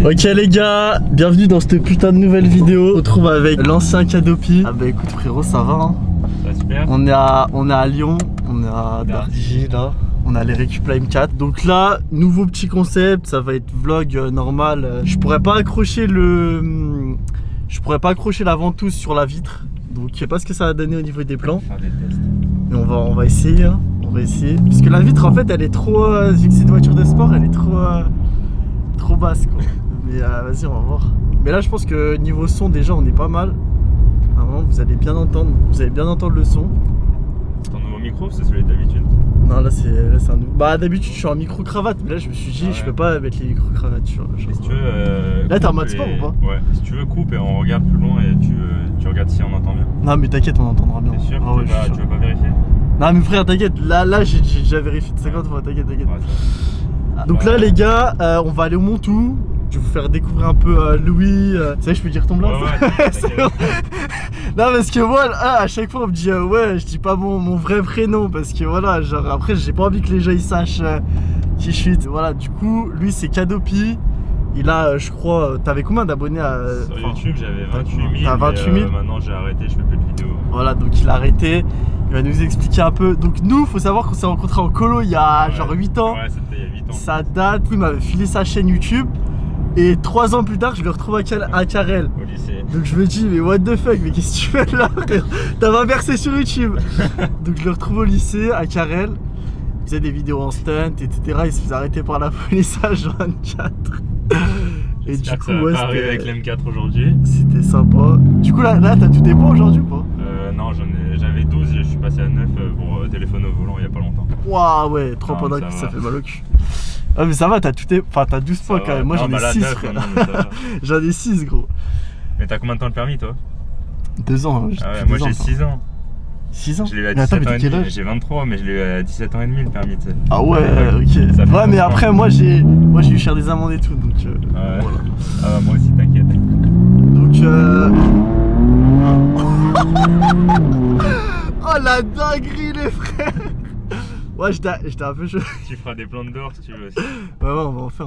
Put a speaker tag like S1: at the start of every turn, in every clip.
S1: Ok les gars, bienvenue dans cette putain de nouvelle vidéo. On se retrouve avec l'ancien Kadopi. Ah bah écoute frérot, ça va hein.
S2: Ça va super.
S1: On est à Lyon, on est à Dardilly là. On a les récup la M4. Donc là, nouveau petit concept, ça va être vlog normal. Je pourrais pas accrocher la ventouse sur la vitre. Donc je sais pas ce que ça va donner au niveau des plans.
S2: Faire des tests.
S1: Mais on va essayer hein. On va essayer. Parce que la vitre en fait elle est trop. Vu que c'est une voiture de sport, elle est trop basse quoi. Mais vas-y on va voir. Mais là je pense que niveau son déjà on est pas mal. À un moment vous allez bien entendre. Vous allez bien entendre le son.
S2: C'est ton nouveau micro, c'est celui d'habitude?
S1: Non là c'est un nouveau. Bah d'habitude je suis en micro cravate, mais là je me suis dit je peux pas mettre les micro cravates tu vois.
S2: Genre, si tu veux,
S1: là t'es en mode sport ou pas?
S2: Ouais, si tu veux coupe et on regarde plus loin et tu regardes si on entend bien.
S1: Non mais t'inquiète on entendra bien.
S2: T'es sûr?
S1: Ah, ouais,
S2: tu veux pas vérifier?
S1: Non mais frère t'inquiète, là j'ai déjà vérifié 50 fois, t'inquiète.
S2: Ouais,
S1: Donc là les gars, on va aller au Montou. Je vais vous faire découvrir un peu Louis. Tu sais je peux dire ton blaze?
S2: Ouais,
S1: non parce que moi à chaque fois on me dit ouais je dis pas mon vrai prénom parce que voilà genre après j'ai pas envie que les gens ils sachent qui je suis. Voilà du coup lui c'est Kadopi. Il a je crois, t'avais combien d'abonnés
S2: sur YouTube j'avais 28 000.
S1: T'as 28 000
S2: maintenant j'ai arrêté, je fais plus de vidéos.
S1: Voilà donc il a arrêté. Il va nous expliquer un peu. Donc nous faut savoir qu'on s'est rencontrés en colo il y a genre 8 ans.
S2: Ouais c'était il y a 8 ans.
S1: Ça date. Il m'avait filé sa chaîne YouTube. Et 3 ans plus tard, je le retrouve à Carrel.
S2: Au lycée.
S1: Donc je me dis, mais what the fuck, mais qu'est-ce que tu fais là? T'as versé sur YouTube. Donc je le retrouve au lycée, à Carrel. Il faisait des vidéos en stunt, etc. Il se faisait arrêter par la police à 24. Et du coup,
S2: ouais, c'était avec l'M4 aujourd'hui.
S1: C'était sympa. Du coup, là t'as tous tes points aujourd'hui ou pas?
S2: Non, j'avais 12 et je suis passé à 9 pour téléphone au volant il y a pas longtemps.
S1: Waouh, ouais, 3 points d'un coup, ça fait mal au cul. Ah mais ça va, t'as 12 points quand même. Moi j'en ai 6 frère. J'en ai 6 gros.
S2: Mais t'as combien de temps le permis toi?
S1: 2 ans.
S2: Ah ouais, moi j'ai 6 ans.
S1: 6 ans?
S2: Je l'ai eu à 17 ans et demi. J'ai 23 mais je l'ai eu à 17 ans et demi le permis tu sais.
S1: Ah ouais, ok. Ouais mais après moi j'ai eu cher des amendes et tout donc
S2: ouais.
S1: Voilà.
S2: Ah bah moi aussi t'inquiète.
S1: Donc oh la dinguerie les frères. Ouais j'étais un peu chaud.
S2: Tu feras des plans dehors si tu veux aussi.
S1: Ouais on va en faire.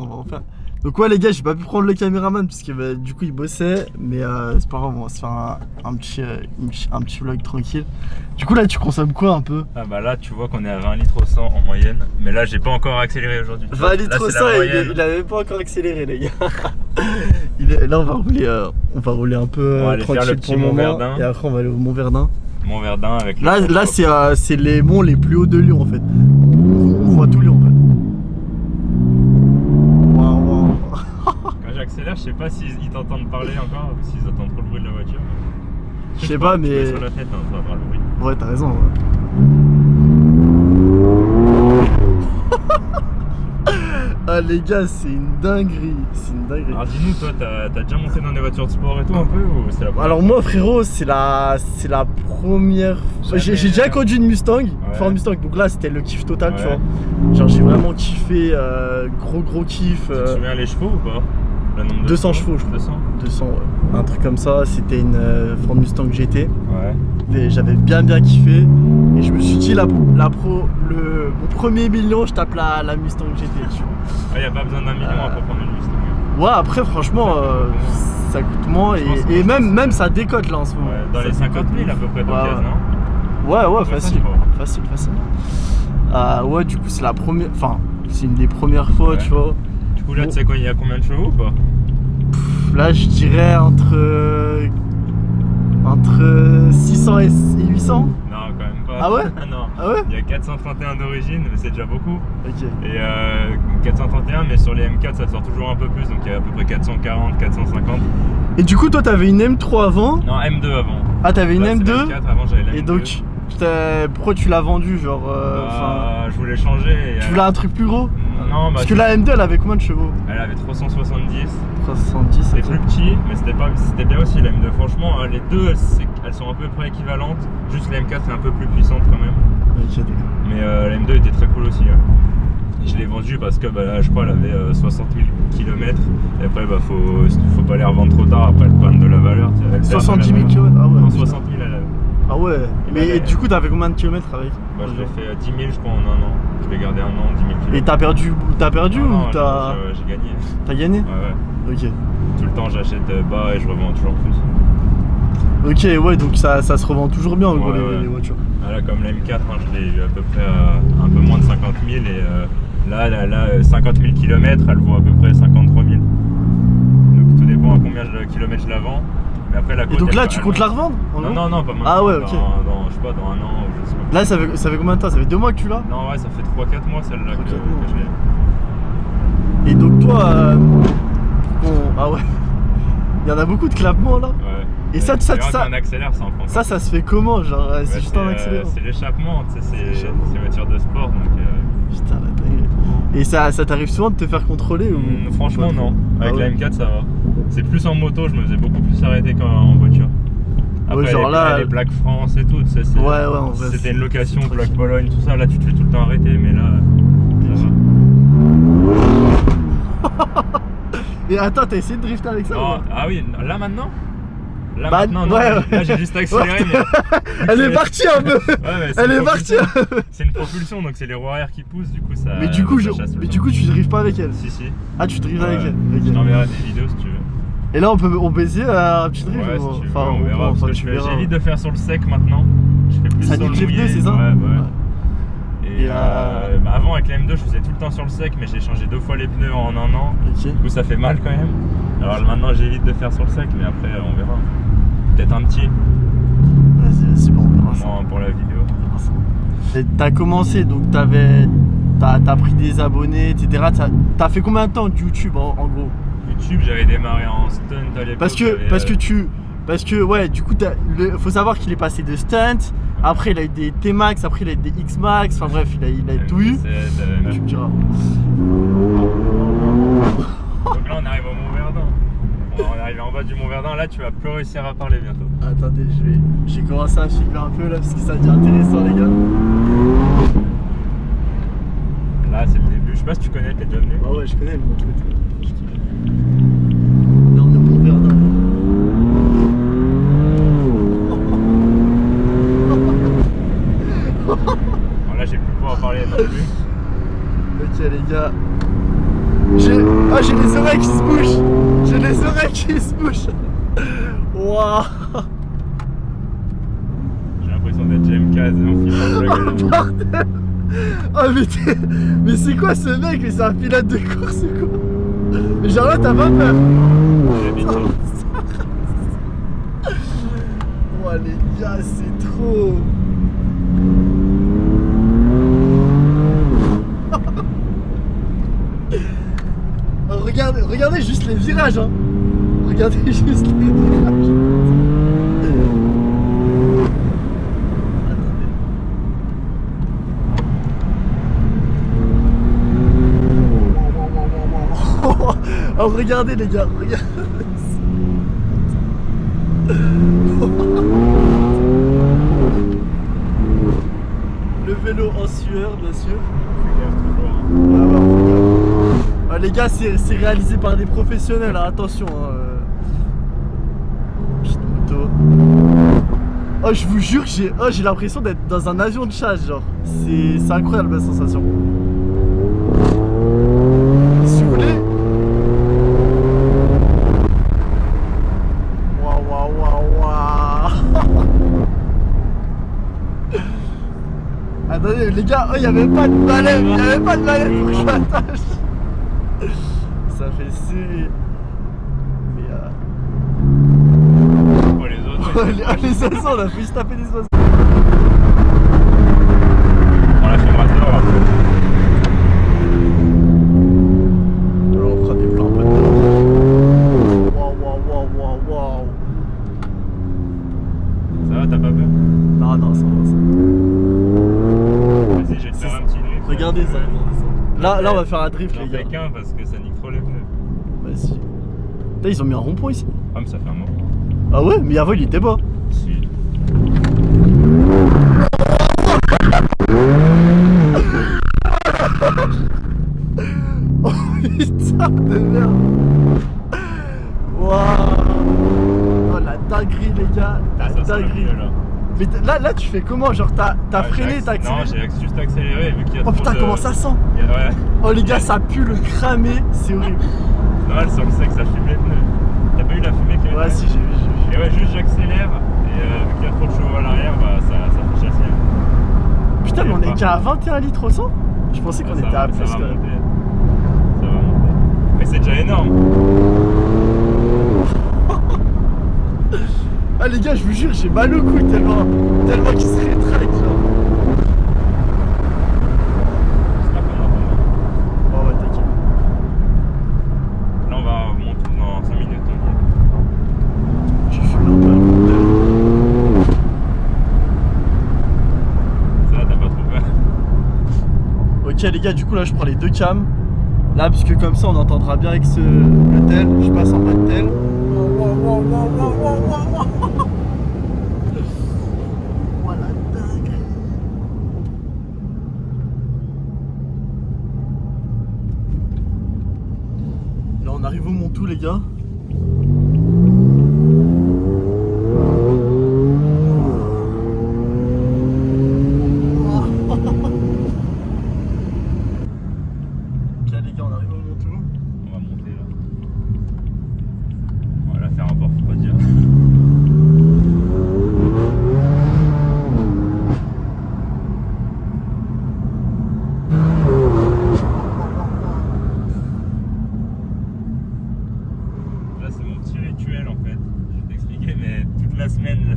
S1: Donc ouais les gars j'ai pas pu prendre le caméraman parce que bah, du coup il bossait. Mais c'est pas grave, on va se faire un petit vlog tranquille. Du coup là tu consommes quoi un peu?
S2: Ah bah là tu vois qu'on est à 20 litres au 100 en moyenne. Mais là j'ai pas encore accéléré aujourd'hui.
S1: 20 litres au 100 il avait pas encore accéléré les gars. Là on va rouler un peu tranquille pour le moment. Et après on va aller au Mont Verdun.
S2: Mont Verdun avec
S1: là c'est les monts les plus hauts de Lyon en fait. On voit tout Lyon en fait. Waouh.
S2: Quand j'accélère, je sais pas s'ils t'entendent parler encore ou s'ils entendent trop le bruit de la voiture.
S1: Je sais pas mais.
S2: Sur la fête, hein, ça va avoir le bruit.
S1: Ouais t'as raison. Ah les gars c'est une dinguerie.
S2: Alors dis-nous toi t'as déjà monté dans des voitures de sport et tout un peu ou c'est la première?
S1: Alors moi frérot c'est la première. J'ai déjà conduit une Mustang, Ford Mustang, donc là c'était le kiff total tu vois. Genre j'ai vraiment kiffé, gros kiff.
S2: Tu te souviens les chevaux ou pas? Le nombre de
S1: 200 chevaux je crois. 200 ouais. Un truc comme ça, c'était une Ford Mustang GT. Ouais. J'avais bien kiffé et je me suis dit mon premier million je tape la Mustang GT tu vois.
S2: Ah y a pas besoin d'un million pour prendre une Mustang.
S1: Ouais après franchement ça coûte moins et même ça décote là en ce moment.
S2: Ouais, dans les 50 000 à peu près d'occasion non?
S1: Ouais facile. Ouais du coup c'est la première, enfin c'est une des premières fois tu vois.
S2: Du coup là tu sais quoi, il y a combien de chevaux ou pas?
S1: Là je dirais entre 600 et 800.
S2: Non quand même pas.
S1: Ah ouais?
S2: Non.
S1: Ah ouais?
S2: Il y a 431 d'origine mais c'est déjà beaucoup.
S1: Ok.
S2: Et 431 mais sur les M4 ça sort toujours un peu plus donc il y a à peu près 440, 450.
S1: Et du coup toi t'avais une M3 avant?
S2: Non M2 avant.
S1: Ah t'avais une M2?
S2: M4, avant j'avais la M2.
S1: Et donc pourquoi tu l'as vendue genre
S2: je voulais changer.
S1: Tu voulais un truc plus gros?
S2: Non
S1: parce que la M2 elle avait combien de chevaux?
S2: Elle avait 370.
S1: 370
S2: c'était plus petit mais c'était bien aussi la M2. Franchement les deux elles sont à peu près équivalentes. Juste la M4 est un peu plus puissante quand même.
S1: Ok d'accord.
S2: Mais la M2 était très cool aussi. Je l'ai vendue parce que je crois elle avait 60 000 km. Et après faut pas les revendre trop tard, après elle prenne de la valeur.
S1: 70 000 km? Ah ouais.
S2: Non 60 000 elle avait.
S1: Ah ouais. Mais du coup, t'as fait combien de kilomètres avec?
S2: Bah, je l'ai fait 10 000, je crois, en un an. Je l'ai gardé un an, 10 000 km.
S1: Et t'as perdu
S2: Non,
S1: ou
S2: non,
S1: t'as.
S2: j'ai gagné.
S1: T'as gagné?
S2: Ouais.
S1: Ok.
S2: Tout le temps, j'achète bas et je revends toujours plus.
S1: Ok, ouais, donc ça se revend toujours bien en gros les voitures.
S2: Ah, là, comme la M4, hein, je l'ai eu à peu près un peu moins de 50 000 et là 50 000 km, elle vaut à peu près 53 000. Donc tout dépend à combien de kilomètres je la vends. Mais après, la
S1: Et donc là, tu comptes la revendre?
S2: Non, non, pas maintenant.
S1: Ah ouais, ok.
S2: Je sais pas, dans un an ou je sais pas.
S1: Là, ça fait combien de temps? Ça fait 2 mois que tu l'as?
S2: Non, ouais, ça fait 3-4 mois celle-là que je l'ai.
S1: Et donc toi, ah ouais, il y en a beaucoup de clapements là.
S2: Ouais.
S1: Et ça,
S2: un accélère, ça en prend.
S1: Ça se fait comment? Genre, c'est juste un accélérant.
S2: C'est l'échappement, tu sais, c'est voiture de sport donc.
S1: Putain, la dingue. Et ça t'arrive souvent de te faire contrôler ou...
S2: Franchement, non. Avec
S1: ouais.
S2: la M4, ça va. C'est plus en moto, je me faisais beaucoup plus arrêter qu'en voiture. Après,
S1: ouais, genre
S2: les Black France et tout, tu sais,
S1: ouais, en vrai,
S2: c'était une location, Black Pologne, tout ça, là tu te fais tout le temps arrêter, mais là, ça va.
S1: Et attends, t'as essayé de drifter avec ça?
S2: Non, ah oui, là maintenant? Là
S1: bah,
S2: maintenant, non,
S1: ouais.
S2: Là j'ai juste accéléré, mais...
S1: Elle est partie un peu.
S2: Ouais,
S1: elle est partie.
S2: C'est une propulsion, donc c'est les roues arrière qui poussent, du coup ça...
S1: Mais du coup, tu drives pas avec elle?
S2: Si.
S1: Ah, tu drives avec elle?
S2: Okay. Je t'enverrai des vidéos si tu veux.
S1: Et là, on peut essayer un petit drift?
S2: Ouais, si tu veux,
S1: enfin,
S2: on verra, parce que j'évite de faire sur le sec maintenant. Je fais plus
S1: ça
S2: sur le mouillé.
S1: c'est ça?
S2: Ouais. Et bah avant avec la M2 je faisais tout le temps sur le sec, mais j'ai changé 2 fois les pneus en un an.
S1: Okay.
S2: Du coup ça fait mal quand même. Alors maintenant j'évite de faire sur le sec, mais après on verra. Peut-être un petit.
S1: Vas-y, bon, on verra ça.
S2: Pour la vidéo.
S1: T'as commencé, donc t'as pris des abonnés, etc. T'as fait combien de temps de YouTube en gros?
S2: YouTube, j'avais démarré en stunt à l'époque.
S1: Parce que ouais, du coup, faut savoir qu'il est passé de stunt. Après, il a eu des T-Max, après, il a eu des X-Max. Enfin bref, il a tout eu. Tu me diras.
S2: Donc là, on arrive au Mont Verdun. On est arrivé en bas du Mont Verdun. Là, tu vas plus réussir à parler bientôt.
S1: Attendez, j'ai commencé à filmer un peu là parce que ça devient intéressant, les gars.
S2: Là, c'est le début. Je sais pas si tu connais, t'es déjà venu.
S1: Ah ouais, je connais le Mont Verdun. Là, on est au Mont Verdun.
S2: Bon, là, j'ai plus pouvoir parler non plus.
S1: Ok, les gars. J'ai les oreilles qui se bougent. J'ai les oreilles qui se bougent. Waouh.
S2: J'ai l'impression d'être James Caz en film.
S1: Bordel. Oh mais c'est quoi ce mec? Mais c'est un pilote de course ou quoi? Mais genre là t'as pas peur? Oh les gars, c'est trop. Regardez juste les virages, hein. Regardez juste les virages. Oh, regardez les gars, regardez. Le vélo en sueur, bien sûr. Ouais, les gars, c'est réalisé par des professionnels, hein, attention. Petite moto. Oh, je vous jure, j'ai l'impression d'être dans un avion de chasse, genre. C'est incroyable la sensation. Si vous voulez. Attendez, les gars, il n'y avait pas de balai, pour que je m'attache. Ça fait serrer. Mais
S2: Oh, les autres.
S1: les oiseaux, on a fait juste taper des oiseaux.
S2: On l'a fait maintenant après.
S1: Alors on fera des plans un peu de. Waouh.
S2: Ça va, t'as pas peur?
S1: Non, ça va.
S2: Vas-y, je vais te faire un petit drift.
S1: Regardez ça. Là, on va faire un drift, les gars.
S2: J'en fais qu'un parce que ça nique trop les pneus.
S1: Vas-y. Putain, ils ont mis un rond-point ici.
S2: Ah, mais ça fait un moment.
S1: Ah ouais, mais avant il était bas.
S2: Si.
S1: Oh putain de merde. Waouh. Oh la dinguerie les gars. La
S2: Ça sent le
S1: dinguerie.
S2: pneu, là.
S1: Mais là, tu fais comment? Genre, t'as freiné, t'as accéléré?
S2: Non, j'ai juste accéléré vu qu'il y a
S1: Oh putain, comment ça sent?
S2: Ouais.
S1: Oh les gars, ça pue le cramé, c'est horrible.
S2: Non, elle sent le sec, ça fume les pneus. T'as pas eu la fumée qu'il y avait?
S1: Ouais, si, j'ai vu.
S2: Et ouais, juste j'accélère, et vu qu'il y a trop de chevaux à l'arrière, bah ça fait chasser.
S1: Putain, mais on est qu'à 21 litres au 100? Je pensais qu'on était à plus
S2: ça
S1: quand
S2: va
S1: même.
S2: monter. Ça va monter. Mais c'est déjà énorme.
S1: Ah les gars, je vous jure, j'ai mal au cou tellement qu'il se rétracte genre.
S2: J'espère qu'on entend.
S1: Oh ouais, t'inquiète.
S2: Là on va monter dans 5 minutes.
S1: J'ai fait un peu le coup de...
S2: Ça va, t'as pas trop peur?
S1: Ok les gars, du coup là je prends les deux cams. Là parce que comme ça on entendra bien avec le tel. Je passe en mode tel. Voilà dingue. Là on arrive au Montou les gars.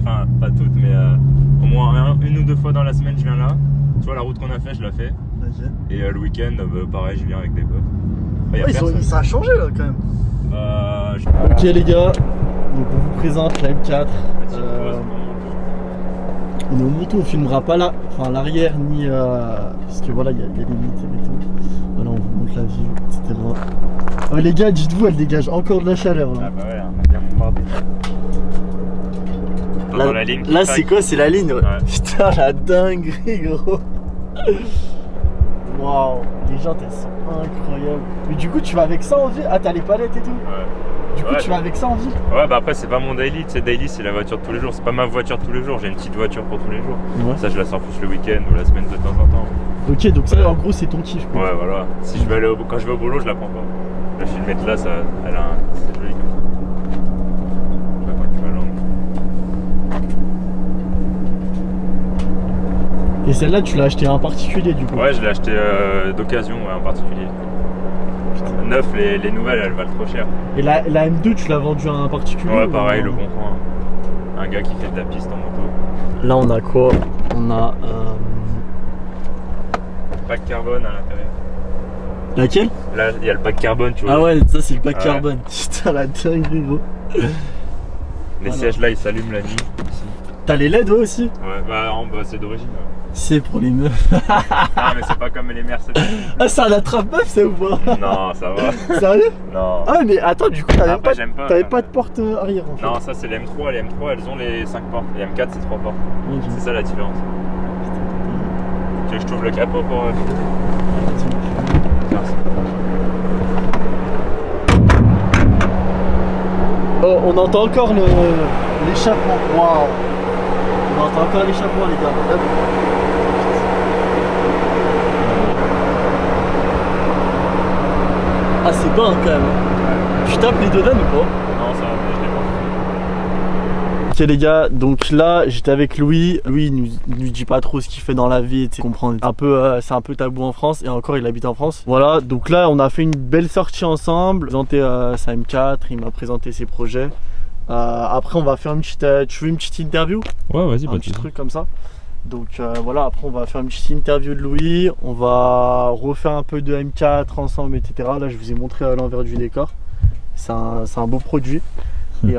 S2: Enfin, pas toutes, mais au moins une ou deux fois dans la semaine, je viens là. Tu vois, la route qu'on a fait, je la fais.
S1: Okay.
S2: Et le week-end, pareil, je viens avec des potes.
S1: Ça a changé là quand même.
S2: Je...
S1: Ok les gars, donc on vous présente la M4. On est au Montou, on filmera pas là, enfin l'arrière ni parce que voilà, il y a des limites et tout. Voilà, on vous montre la vue, etc. Oh, les gars, dites-vous, elle dégage encore de la chaleur. Hein.
S2: Ah bah ouais, on a bien bombardé.
S1: Là c'est quoi? C'est la ligne, ouais. Putain, la dinguerie, gros. Waouh, les jantes elles sont incroyables. Mais du coup, tu vas avec ça en ville? Ah, t'as les palettes et tout?
S2: Ouais.
S1: Du coup, tu vas avec ça en ville?
S2: Ouais, bah après, c'est pas mon daily. Tu sais, daily, c'est la voiture de tous les jours. C'est pas ma voiture de tous les jours. J'ai une petite voiture pour tous les jours. Ouais. Ça, je la sors plus le week-end ou la semaine de temps en temps.
S1: Ok, donc ça, en gros, c'est ton kiff, quoi.
S2: Ouais, voilà. Si je vais aller quand je vais au boulot, je la prends pas. La filmette là, elle a un. C'est joli comme ça. Je sais pas quand tu vas l'angle.
S1: Et celle-là, tu l'as acheté en particulier du coup?
S2: Ouais, je l'ai acheté d'occasion, ouais, en particulier. Neuf, les nouvelles, elles valent trop cher.
S1: Et la M2, tu l'as vendue à un particulier?
S2: Ouais, pareil, le bon coin. Un gars qui fait de la piste en moto.
S1: Là, on a quoi? On a
S2: pack carbone à l'intérieur.
S1: Laquelle?
S2: Là, il y a le pack carbone, tu vois.
S1: Ah ouais, ça c'est le pack carbone. Putain, la dinguerie, gros.
S2: Les sièges là, ils s'allument la nuit.
S1: T'as les LED aussi?
S2: Ouais, bah c'est d'origine. Ouais.
S1: C'est pour les meufs.
S2: Ah, mais c'est pas comme les Mercedes.
S1: Ah, c'est un attrape-meuf, ça ou pas?
S2: Non, ça va.
S1: Sérieux?
S2: Non.
S1: Ah, mais attends, du coup, t'avais pas de porte arrière en fait.
S2: Non, ça c'est les M3. Les M3, elles ont les 5 portes. Les M4, c'est 3 portes.
S1: Okay.
S2: C'est ça la différence. Tu veux que je t'ouvre le capot pour. Merci.
S1: Oh, on entend encore l'échappement. Waouh! On entend encore l'échappement, les gars. Ah, c'est bon quand même. Ouais. Tu tapes les deux dames ou pas?
S2: Non, ça va, je l'ai pas.
S1: Ok les gars, donc là j'étais avec Louis. Louis nous dit pas trop ce qu'il fait dans la vie, tu comprends. C'est un peu tabou en France et encore il habite en France. Voilà, donc là on a fait une belle sortie ensemble. J'ai présenté sa M4, il m'a présenté ses projets. Après on va faire une petite, tu veux une petite interview?
S2: Ouais, vas-y,
S1: un petit truc comme ça. Donc voilà, après on va faire une petite interview de Louis. On va refaire un peu de M4 ensemble, etc. Là je vous ai montré à l'envers du décor. C'est un beau produit. Et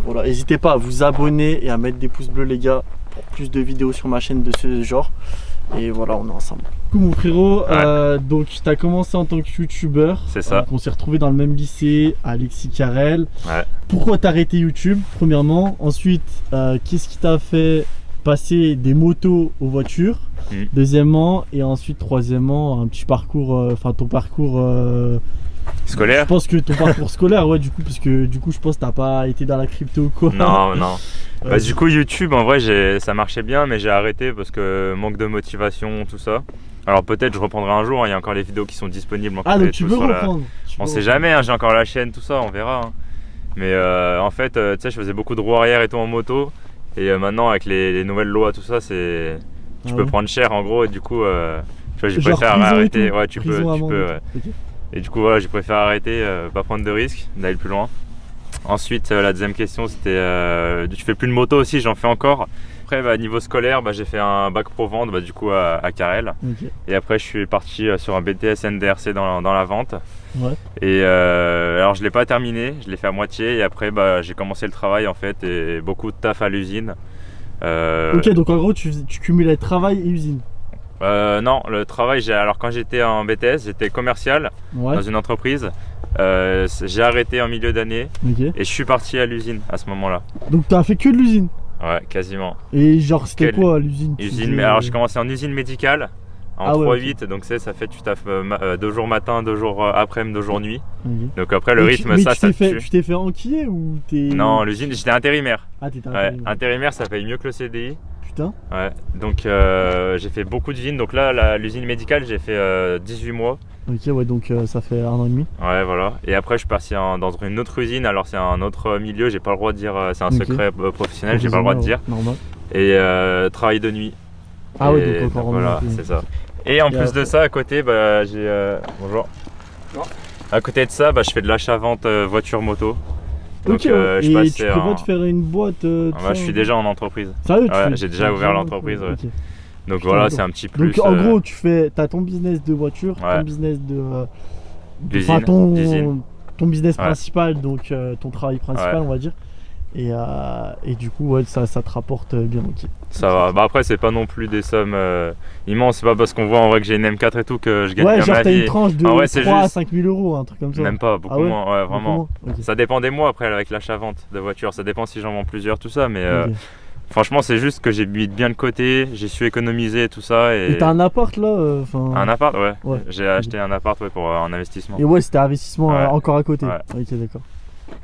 S1: voilà, n'hésitez pas à vous abonner et à mettre des pouces bleus les gars pour plus de vidéos sur ma chaîne de ce genre. Et voilà, on est ensemble. Coucou mon frérot, donc tu as commencé en tant que youtubeur.
S2: C'est ça.
S1: On s'est retrouvé dans le même lycée, Alexis Carrel.
S2: Ouais.
S1: Pourquoi t'as arrêté YouTube premièrement? Ensuite, qu'est-ce qui t'a fait passer des motos aux voitures? Deuxièmement, et ensuite troisièmement, un petit parcours, enfin ton parcours
S2: Scolaire?
S1: Je pense que ton parcours scolaire, ouais, du coup, parce que du coup, je pense que t'as pas été dans la crypto ou quoi.
S2: Non, non.
S1: Ouais,
S2: Bah, du coup, YouTube, en vrai, ça marchait bien, mais j'ai arrêté parce que manque de motivation, tout ça. Alors peut-être je reprendrai un jour, hein, il y a encore les vidéos qui sont disponibles.
S1: Ah, donc tu veux reprendre?
S2: On sait jamais, hein, j'ai encore la chaîne, tout ça, on verra. Hein. Mais en fait, tu sais, je faisais beaucoup de roues arrière et tout en moto. Et maintenant, avec les nouvelles lois, tout ça, tu peux prendre cher en gros. Et du coup, tu vois, j'ai préféré arrêter. Ouais, tu peux. Ouais. Okay. Et du coup, voilà, j'ai préféré arrêter, pas prendre de risques, d'aller plus loin. Ensuite, la deuxième question, c'était tu fais plus de moto aussi, j'en fais encore. Après, bah, niveau scolaire, bah, j'ai fait un bac pro vente du coup à Carrel. Okay. Et après, je suis parti sur un BTS NDRC dans la vente. Ouais. Et alors, je l'ai pas terminé, je l'ai fait à moitié. Et après, bah, j'ai commencé le travail en fait et beaucoup de taf à l'usine.
S1: Ok, donc en gros, tu cumulais travail et usine.
S2: Non, le travail, alors quand j'étais en BTS, j'étais commercial dans une entreprise. J'ai arrêté en milieu d'année et je suis parti à l'usine à ce moment-là.
S1: Donc, tu as fait que de l'usine?
S2: Ouais, quasiment.
S1: Et genre, c'était quoi l'usine?
S2: Mais alors, j'ai commencé en usine médicale en 3-8, okay. Donc ça fait tu taffes 2 jours matin, 2 jours après-midi, 2 jours nuit. Okay. Donc après, le rythme, ça te tue.
S1: Tu t'es fait enquiller ou t'es...
S2: Non, l'usine, j'étais intérimaire.
S1: Ah, t'étais intérimaire.
S2: Ouais, intérimaire, ça paye mieux que le CDI.
S1: Putain.
S2: Ouais, donc j'ai fait beaucoup d'usines. Donc là, l'usine médicale, j'ai fait 18 mois.
S1: Ok, ouais, donc ça fait 1 an et demi.
S2: Ouais, voilà. Et après, je suis parti dans une autre usine. Alors, c'est un autre milieu, j'ai pas le droit de dire, c'est un secret professionnel, j'ai pas le droit de dire.
S1: Normal.
S2: Et travail de nuit.
S1: Ah ouais, donc encore
S2: voilà, c'est ça. Et en plus de ça, à côté, bah, j'ai. Bonjour. Non. À côté de ça, bah, je fais de l'achat-vente voiture-moto. Donc,
S1: je passe. Tu prévois de faire une boîte
S2: je suis déjà en entreprise.
S1: Sérieux?
S2: J'ai déjà ouvert l'entreprise. Ouais. Okay. Donc voilà, c'est un petit plus.
S1: Donc en gros, t'as ton business de voiture, ton business ton business principal, donc ton travail principal, on va dire. Et du coup, ouais, ça te rapporte bien, ok.
S2: Ça va. Bah après, c'est pas non plus des sommes immenses. C'est pas parce qu'on voit en vrai que j'ai une M4 et tout que je gagne bien ma vie.
S1: Ouais, genre t'as une tranche de 3 à 5 000 euros, un truc comme ça.
S2: Même pas, beaucoup moins, ouais, vraiment. Okay. Ça dépend des mois après avec l'achat-vente de voiture. Ça dépend si j'en vends plusieurs, tout ça, mais. Franchement, c'est juste que j'ai mis bien de côté, j'ai su économiser tout ça. Et
S1: t'as un appart là
S2: Un appart, ouais. J'ai acheté un appart pour un investissement.
S1: Et ouais, c'était investissement encore à côté. Ouais. Ok, d'accord.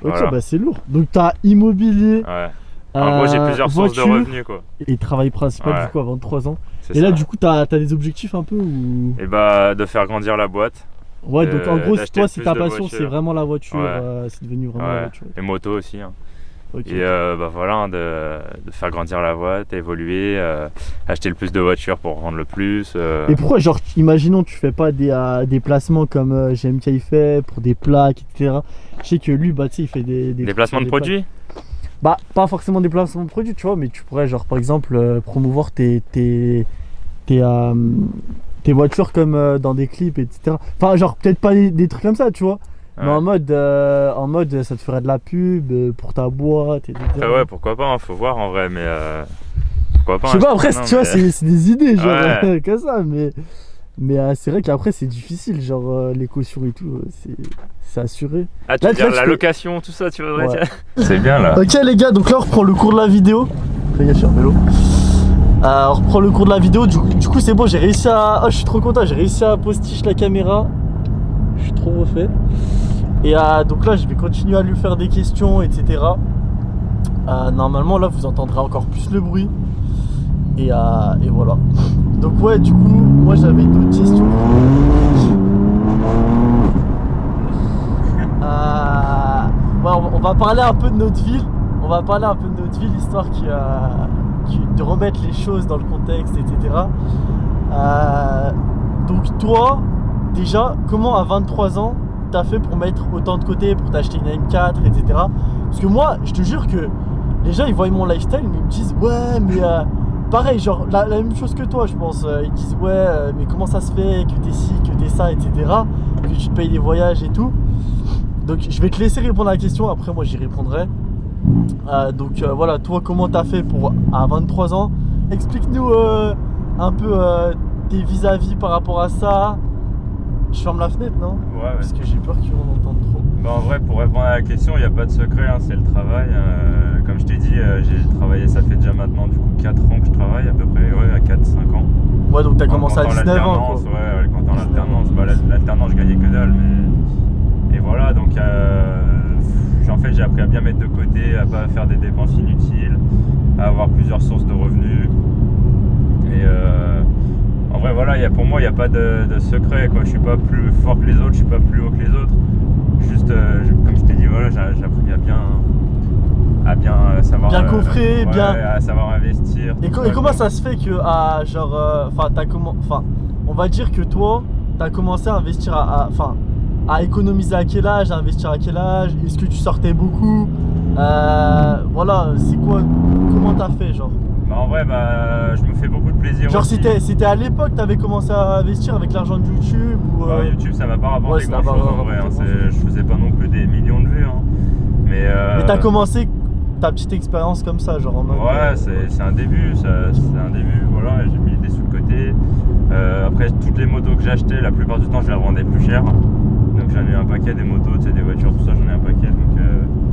S1: Ok, voilà. Bah c'est lourd. Donc t'as immobilier.
S2: Ouais. En gros, j'ai plusieurs sources de revenus quoi.
S1: Et travail principal du coup à 23 ans. Et là, du coup, t'as des objectifs un peu ou...
S2: Et bah, de faire grandir la boîte.
S1: Ouais, donc en gros, toi, c'est ta passion, c'est vraiment la voiture. C'est devenu vraiment la voiture.
S2: Et moto aussi. Hein. Okay. Et bah voilà, de faire grandir la boîte, évoluer, acheter le plus de voitures pour vendre le plus.
S1: Et pourquoi, genre, imaginons, tu fais pas des placements comme GMK il fait pour des plaques, etc. Je sais que lui, bah tu sais, il fait des
S2: placements de produits.
S1: Bah, pas forcément des placements de produits, tu vois, mais tu pourrais, genre, par exemple, promouvoir tes voitures comme dans des clips, etc. Enfin, genre, peut-être pas des trucs comme ça, tu vois. Ouais. Mais en mode, ça te ferait de la pub pour ta boîte, etc.
S2: Ouais, pourquoi pas, hein, faut voir en vrai, mais pourquoi pas.
S1: Je sais pas, après, tu vois, c'est des idées, genre, comme ça, mais c'est vrai qu'après, c'est difficile, genre, les cautions et tout, c'est assuré.
S2: Ah, tu veux dire la location, tout ça, tu voudrais dire. C'est bien là.
S1: Ok, les gars, donc là, on reprend le cours de la vidéo. Fais gaffe, je suis en vélo. On reprend le cours de la vidéo, du coup, c'est bon, j'ai réussi à. Oh, je suis trop content, j'ai réussi à postiche la caméra. Je suis trop refait. Et donc là je vais continuer à lui faire des questions, etc. Normalement là vous entendrez encore plus le bruit. Et voilà. Donc ouais, du coup moi j'avais d'autres questions. On va parler un peu de notre ville. On va parler un peu de notre ville, histoire de remettre les choses dans le contexte, etc. Donc toi, déjà, comment à 23 ans t'as fait pour mettre autant de côté, pour t'acheter une M4, etc. Parce que moi, je te jure que les gens, ils voient mon lifestyle, mais ils me disent ouais, mais pareil, genre la même chose que toi, je pense. Ils disent ouais, mais comment ça se fait que t'es ci, que t'es ça, etc. Que tu te payes des voyages et tout. Donc je vais te laisser répondre à la question, après moi j'y répondrai. Donc voilà, toi, comment t'as fait pour à 23 ans? Explique-nous un peu tes vis-à-vis par rapport à ça. Je ferme la fenêtre, non?
S2: Ouais.
S1: Parce que j'ai peur qu'on entende trop.
S2: Bah en vrai, pour répondre à la question, il n'y a pas de secret, hein, c'est le travail. Comme je t'ai dit, j'ai travaillé, ça fait déjà maintenant du coup 4 ans que je travaille à peu près, à 4-5 ans.
S1: Ouais, donc t'as commencé à 19 ans quoi.
S2: Ouais, quand t'es en alternance, bah, l'alternance je gagnais que dalle, mais... Et voilà, donc en fait j'ai appris à bien mettre de côté, à pas faire des dépenses inutiles, à avoir plusieurs sources de revenus. Et en vrai voilà, pour moi il n'y a pas de secret quoi. Je suis pas plus fort que les autres, je suis pas plus haut que les autres. Juste comme je t'ai dit, voilà, j'ai appris à bien savoir
S1: Bien coffrer,
S2: ouais,
S1: bien
S2: à savoir investir.
S1: Et comment ça se fait que on va dire que toi t'as commencé à investir à économiser à quel âge, à investir à quel âge, est-ce que tu sortais beaucoup, voilà, c'est quoi, comment t'as fait genre?
S2: Bah en vrai je me fais beaucoup de plaisir
S1: Genre
S2: aussi.
S1: c'était à l'époque t'avais commencé à investir avec l'argent de YouTube ou
S2: YouTube ça m'a pas rapporté
S1: ouais,
S2: grand chose en vrai, je faisais pas non plus des millions de vues hein. Mais
S1: t'as commencé ta petite expérience comme ça, genre en mode.
S2: Ouais, c'est un début, voilà, j'ai mis des sous de côté. Après, toutes les motos que j'achetais, la plupart du temps, je les revendais plus cher. Donc j'en ai un paquet, des motos, tu sais, des voitures, tout ça, j'en ai un paquet. Donc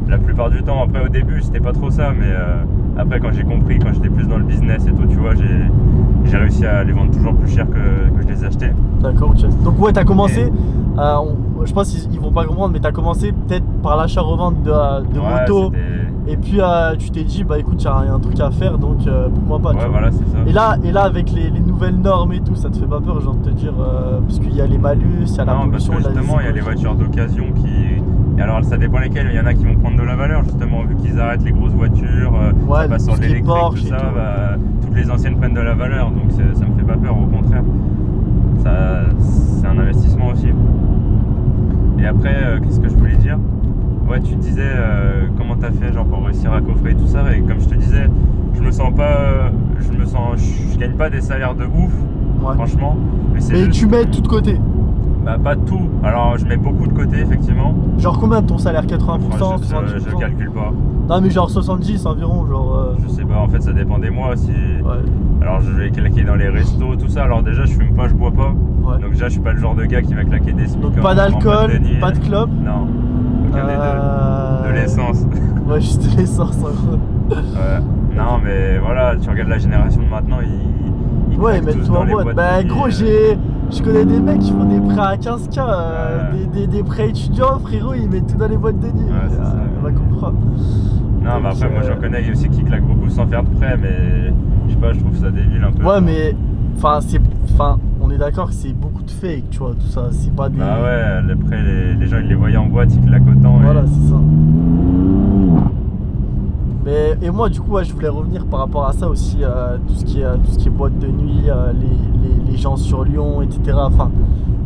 S2: la plupart du temps, après au début, c'était pas trop ça, mais après, quand j'ai compris, quand j'étais plus dans le business et tout, tu vois, j'ai réussi à les vendre toujours plus cher que je les achetais.
S1: D'accord, ok. Donc ouais, t'as commencé, je pense qu'ils vont pas comprendre, mais t'as commencé peut-être par l'achat-revente de motos. Et puis tu t'es dit, bah écoute, il y a un truc à faire, donc pourquoi pas.
S2: Ouais, voilà, c'est ça.
S1: Et là, avec les nouvelles normes et tout, ça te fait pas peur, genre de te dire, parce qu'il y a les malus, il y a la pollution.
S2: Parce que justement, il y a les voitures d'occasion qui. Et alors, ça dépend lesquelles, il y en a qui vont prendre de la valeur, justement, vu qu'ils arrêtent les grosses voitures,
S1: ouais,
S2: ça passe sur l'électrique, tout ça, toutes les anciennes prennent de la valeur, donc ça me fait pas peur, au contraire. C'est un investissement aussi. Et après, qu'est-ce que je voulais dire? Ouais, tu te disais comment t'as fait genre pour réussir à coffrer et tout ça, et comme je te disais, je gagne pas des salaires de ouf, ouais. Franchement.
S1: Mais juste, tu mets tout de côté?
S2: Bah pas tout, alors je mets beaucoup de côté effectivement.
S1: Genre combien de ton salaire? 80%,
S2: enfin, je calcule pas.
S1: Non mais genre 70 environ, genre.
S2: Je sais pas, en fait ça dépend des mois si.
S1: Ouais.
S2: Alors je vais claquer dans les restos, tout ça, alors déjà je fume pas, je bois pas. Ouais. Donc déjà je suis pas le genre de gars qui va claquer des SMIC.
S1: Donc pas d'alcool, pas de clope?
S2: Non. Aucun des deux. De l'essence.
S1: Ouais, juste de l'essence en gros.
S2: Ouais. Non mais voilà, tu regardes la génération de maintenant, ils
S1: ouais, ils mettent tout en boîte. Bah gros, je connais des mecs qui font des prêts à 15K, des prêts étudiants, frérot, ils mettent tout dans les boîtes de nuit.
S2: Ouais, c'est ça.
S1: On va comprendre.
S2: Non, mais après, moi j'en connais aussi qui claquent beaucoup sans faire de prêt, mais je sais pas, je trouve ça débile un peu.
S1: Ouais, mais on est d'accord que c'est beaucoup de fake, tu vois, tout ça, c'est pas des.
S2: Bah ouais, les prêts, les gens ils les voyaient en boîte, ils claquent autant.
S1: Voilà, c'est ça. Et moi, du coup, ouais, je voulais revenir par rapport à ça aussi, tout ce qui est boîte de nuit, les gens sur Lyon, etc. Enfin,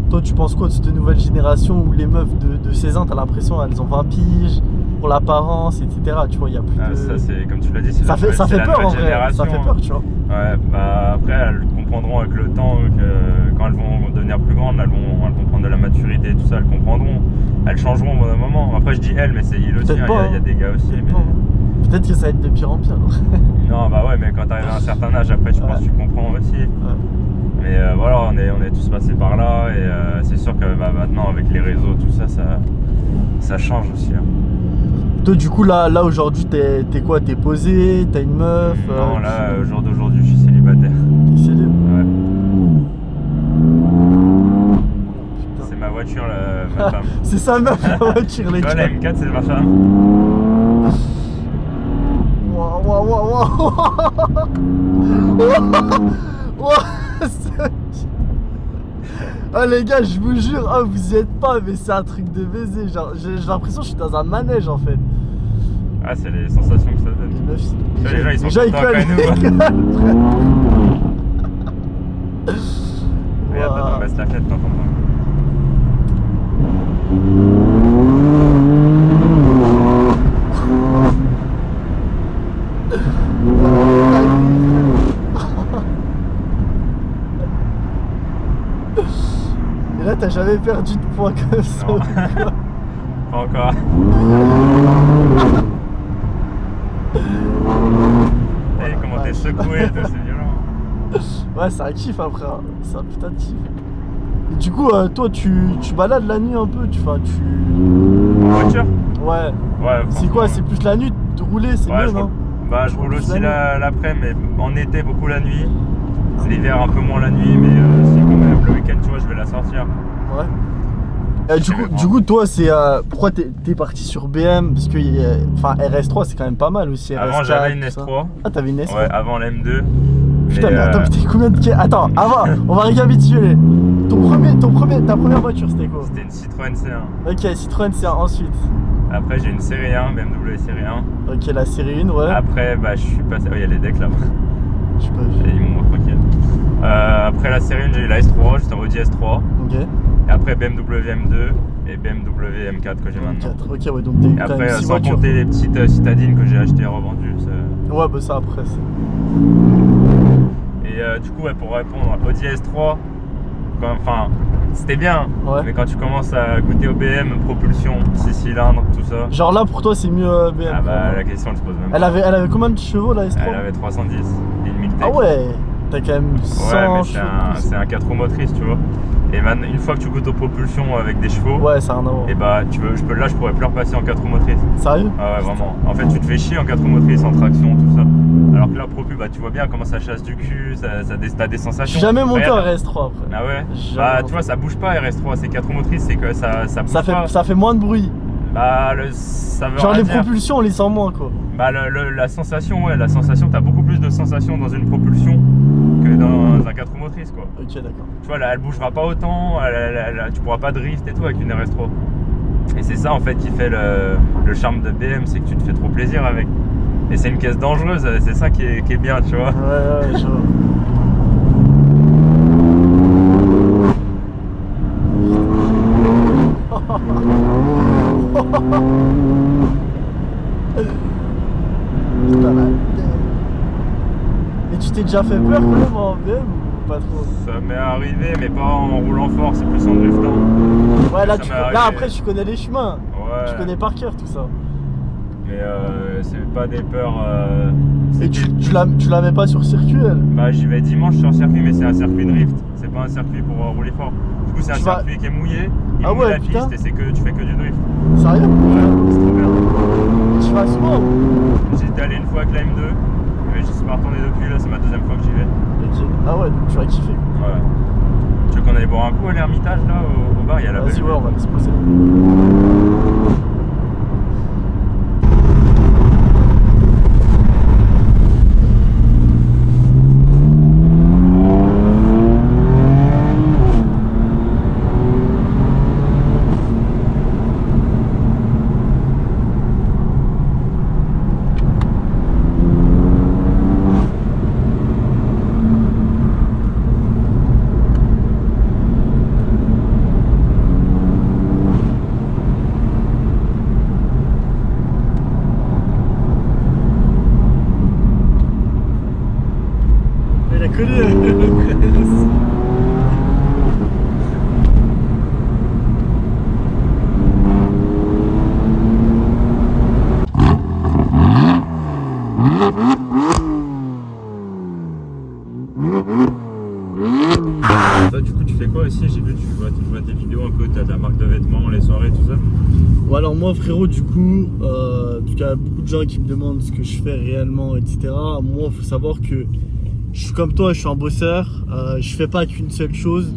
S1: toi, tu penses quoi de cette nouvelle génération où les meufs de 16 ans, t'as l'impression, elles ont 20 piges pour l'apparence, etc. Tu vois, il y a plus de.
S2: Ça, c'est comme tu l'as dit, c'est
S1: ça fait peur en vrai. Ça fait peur, tu vois.
S2: Ouais, bah après, elles comprendront avec le temps que quand elles vont devenir plus grandes, elles vont prendre de la maturité et tout ça, elles comprendront. Elles changeront au bout d'un moment. Après, je dis elles, mais c'est il aussi, il y a des gars aussi.
S1: Peut-être que ça va être de pire en pire.
S2: Non, bah ouais, mais quand t'arrives à un certain âge, après, je pense que tu comprends aussi. Ouais. Mais voilà, on est tous passés par là, et c'est sûr que maintenant, avec les réseaux, tout ça, ça change aussi. Hein.
S1: Toi, du coup, là aujourd'hui, t'es quoi? T'es posé? T'as une meuf?
S2: Non, là, au jour d'aujourd'hui, je suis célibataire.
S1: T'es célib?
S2: Ouais. C'est ma voiture, ma femme.
S1: C'est sa meuf, la voiture, les gars.
S2: La M4, c'est ma femme.
S1: Oh les gars, je vous jure, vous y êtes pas, mais c'est un truc de baiser. Genre, j'ai l'impression que je suis dans un manège en fait.
S2: Ah, c'est les sensations que ça donne. Les gens ils sont contents quand nous. Regarde, on baisse la fenêtre, t'entends pas.
S1: Et là, t'as jamais perdu de poids comme ça?
S2: Non. Pas encore. Hey, comment t'es secoué, c'est violent.
S1: Ouais, c'est un kiff après, hein. C'est un putain de kiff. Et du coup, toi, tu balades la nuit un peu,
S2: En voiture?
S1: Ouais.
S2: Ouais.
S1: C'est quoi? C'est plus la nuit de rouler, c'est mieux, non?
S2: Bah, je roule aussi l'après, mais en été, beaucoup la nuit. L'hiver, un peu moins la nuit, mais si quand même le week-end, tu vois, je vais la sortir.
S1: Ouais. Du coup, toi, c'est pourquoi t'es parti sur BM? Parce que enfin, RS3, c'est quand même pas mal aussi.
S2: Avant,
S1: RS4,
S2: j'avais une
S1: tout
S2: S3.
S1: ça. Ah, t'avais une S3?
S2: Ouais, avant la M2.
S1: Putain, mais attends, putain, combien de. Attends, avant, on va récapituler. Ta première voiture, c'était quoi?
S2: C'était une Citroën C1.
S1: Ok, Citroën C1, ensuite.
S2: Après, j'ai une série 1, BMW série 1.
S1: Ok, la série 1, ouais.
S2: Après, bah, je suis passé. Oh, il y a les decks là-bas.
S1: Je sais pas.
S2: Et ils m'ont tranquille. Après la série 1, j'ai eu la S3, j'étais en Audi S3.
S1: Ok.
S2: Et après BMW M2 et BMW M4 que j'ai maintenant.
S1: M4, ok, ouais, donc t'as eu
S2: Et
S1: quand
S2: après,
S1: même 6
S2: sans
S1: voitures.
S2: compter les petites citadines que j'ai achetées et revendues.
S1: Ouais, bah ça après, c'est.
S2: Et du coup, ouais, pour répondre, Audi S3, enfin, c'était bien.
S1: Ouais.
S2: Mais quand tu commences à goûter au BM, propulsion, 6 cylindres, tout ça.
S1: Genre là, pour toi, c'est mieux BM.
S2: Ah bah, la question elle se pose même pas.
S1: Elle avait combien de chevaux la S3?
S2: Elle avait 310 et une Miltech.
S1: Ah ouais, t'as quand même 100
S2: Ouais, mais
S1: chevaux.
S2: c'est un 4 roues motrices, tu vois. Et maintenant, une fois que tu goûtes aux propulsions avec des chevaux,
S1: Ouais, ça a rien à voir.
S2: et bah, là, je pourrais plus repasser en 4 roues motrices.
S1: Sérieux?
S2: Ah ouais, vraiment. En fait, tu te fais chier en 4 roues motrices, en traction, tout ça. Alors que là, propu, bah, tu vois bien comment ça chasse du cul, t'as des sensations.
S1: Je suis jamais monté en
S2: Regarde.
S1: RS3 après.
S2: Ah ouais.
S1: Jamais
S2: Bah,
S1: monté.
S2: tu vois, ça bouge pas RS3, c'est 4 roues motrices, c'est que ça bouge pas.
S1: Ça fait moins de bruit.
S2: Bah, ça veut
S1: Genre
S2: rien
S1: les
S2: dire.
S1: propulsions, on les sent moins quoi.
S2: Bah, la sensation, ouais, t'as beaucoup plus de sensations dans une propulsion que dans un 4 roues motrices, quoi.
S1: Ok, d'accord.
S2: Tu vois, là, elle bougera pas autant, tu pourras pas drift et tout avec une RS3. Et c'est ça en fait qui fait le charme de BM, c'est que tu te fais trop plaisir avec. Et c'est une caisse dangereuse, c'est ça qui est bien, tu vois.
S1: Ouais, je vois. Putain, la tête. Et tu t'es déjà fait peur quand même en BM ou pas trop?
S2: Ça m'est arrivé, mais pas en roulant fort, c'est plus en driftant.
S1: Ouais, là,
S2: Ça m'est arrivé.
S1: là après, tu connais les chemins.
S2: Ouais.
S1: Tu connais par cœur tout ça.
S2: Mais c'est pas des peurs.
S1: Et tu la mets pas sur circuit elle?
S2: Bah, j'y vais dimanche sur circuit, mais c'est un circuit drift, c'est pas un circuit pour rouler fort. Du coup, c'est un
S1: Tu vas-
S2: circuit qui est mouillé, il
S1: Ah
S2: mouille
S1: ouais,
S2: la
S1: putain.
S2: piste et tu fais que du drift.
S1: Sérieux?
S2: Ouais, c'est trop bien.
S1: Tu vas souvent?
S2: J'y étais allé une fois avec la M2, mais je suis pas retourné depuis, là c'est ma deuxième fois que j'y vais.
S1: Ok. Ah ouais, donc tu vas kiffer.
S2: Ouais. Tu veux qu'on aille boire un coup à l'Ermitage là au bar, il y a la
S1: Vas-y,
S2: belle.
S1: ouais, on va aller se poser. Il a connu le presse.
S2: Toi du coup tu fais quoi aussi? J'ai vu tu vois tes vidéos un peu, t'as ta marque de vêtements, les soirées, tout ça.
S1: Bon alors moi frérot du coup, parce qu'il y a beaucoup de gens qui me demandent ce que je fais réellement etc. Moi faut savoir que je suis comme toi, je suis un bosseur, je fais pas qu'une seule chose.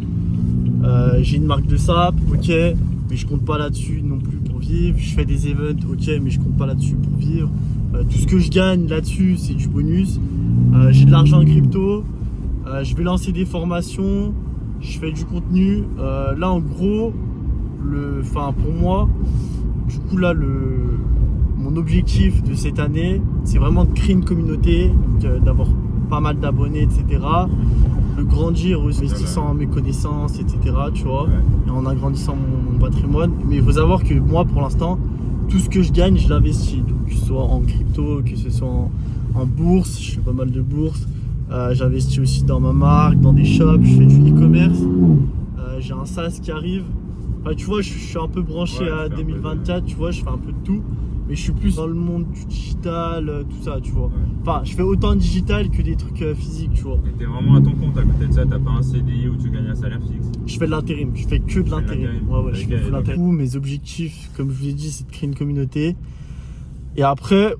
S1: J'ai une marque de sap, ok, mais je compte pas là-dessus non plus pour vivre. Je fais des events, ok, mais je compte pas là-dessus pour vivre. Tout ce que je gagne là-dessus c'est du bonus. J'ai de l'argent en crypto, je vais lancer des formations, je fais du contenu. Là en gros, pour moi, du coup là mon objectif de cette année c'est vraiment de créer une communauté, donc d'avoir pas mal d'abonnés etc, de grandir en investissant en mes connaissances etc, tu vois,
S2: Ouais.
S1: et en agrandissant mon patrimoine. Mais il faut savoir que moi pour l'instant tout ce que je gagne je l'investis, donc que ce soit en crypto, que ce soit en bourse, je fais pas mal de bourse, j'investis aussi dans ma marque, dans des shops, je fais du e-commerce, j'ai un SaaS qui arrive. Enfin, tu vois, je suis un peu branché
S2: Ouais,
S1: à
S2: tu fais un peu
S1: 2024, tu vois, je fais un peu de tout, mais je suis plus dans le monde du digital, tout ça, tu vois.
S2: Ouais.
S1: Enfin, je fais autant de digital que des trucs physiques, tu vois.
S2: Et t'es vraiment à ton compte à côté de ça, t'as pas un CDI où tu gagnes un salaire fixe.
S1: Je fais de l'intérim, je fais que de
S2: fais de
S1: l'intérim.
S2: l'intérim.
S1: Ouais, je
S2: Ok,
S1: fais de
S2: donc-
S1: l'intérim. Mes objectifs, comme je vous ai dit, c'est de créer une communauté. Et après,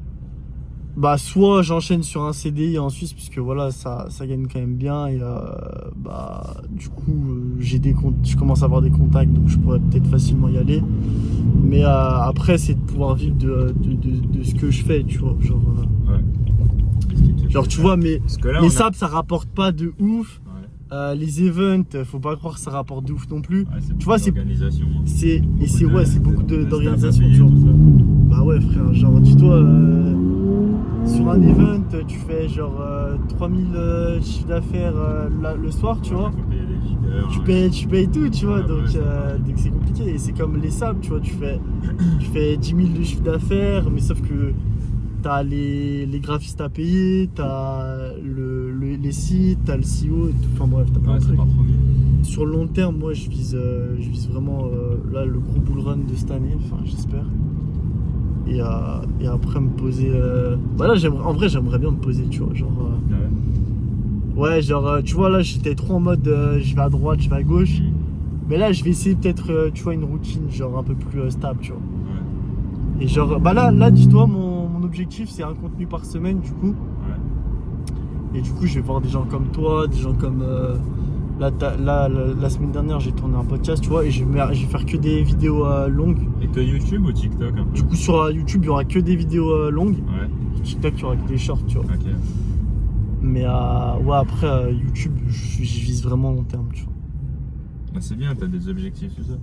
S1: Bah, soit j'enchaîne sur un CDI en Suisse, puisque voilà, ça gagne quand même bien. Et bah, du coup, je commence à avoir des contacts, donc je pourrais peut-être facilement y aller. Mais après, c'est de pouvoir vivre de ce que je fais, tu vois. Genre tu vois, mais les SAP, ça rapporte pas de ouf.
S2: Ouais.
S1: Les events, faut pas croire que ça rapporte de ouf non plus.
S2: Ouais,
S1: Tu vois, c'est
S2: organisation.
S1: c'est beaucoup
S2: de
S1: d'organisation,
S2: staff à
S1: tu vois.
S2: payer, tout
S1: Bah ouais, frère, genre dis-toi, sur un event, tu fais genre 3000 chiffres d'affaires le soir, tu
S2: ça.
S1: vois.
S2: Faut payer les leaders,
S1: Tu payes tout, tu vois,
S2: Ouais,
S1: donc
S2: ouais,
S1: donc c'est compliqué. Et c'est comme les SAP, tu vois, tu fais 10 000 de chiffre d'affaires, mais sauf que t'as les graphistes à payer, t'as les sites, t'as le CEO, et tout. Enfin bref, t'as plein
S2: Ouais,
S1: de
S2: c'est
S1: trucs.
S2: pas trop bien.
S1: Sur le long terme, moi je vise vraiment là le gros bull run de cette année, enfin j'espère. Et après me poser. Bah là, en vrai, j'aimerais bien me poser, tu vois. Genre. Ouais, genre, tu vois, là j'étais trop en mode je vais à droite, je vais à gauche. Mais là, je vais essayer peut-être, tu vois, une routine genre un peu plus stable, tu vois.
S2: Ouais.
S1: Et genre, bah là dis-toi, mon objectif c'est un contenu par semaine, du coup.
S2: Ouais.
S1: Et du coup, je vais voir des gens comme toi, des gens comme. La semaine dernière, j'ai tourné un podcast, tu vois, et je vais faire que des vidéos longues.
S2: Et que YouTube ou TikTok un peu?
S1: Du coup, sur YouTube, il y aura que des vidéos longues.
S2: Ouais.
S1: TikTok, il y aura que des shorts, tu vois.
S2: Ok.
S1: Mais ouais, après, YouTube, je vise vraiment long terme, tu vois.
S2: Bah, c'est bien, t'as des objectifs, tout ça.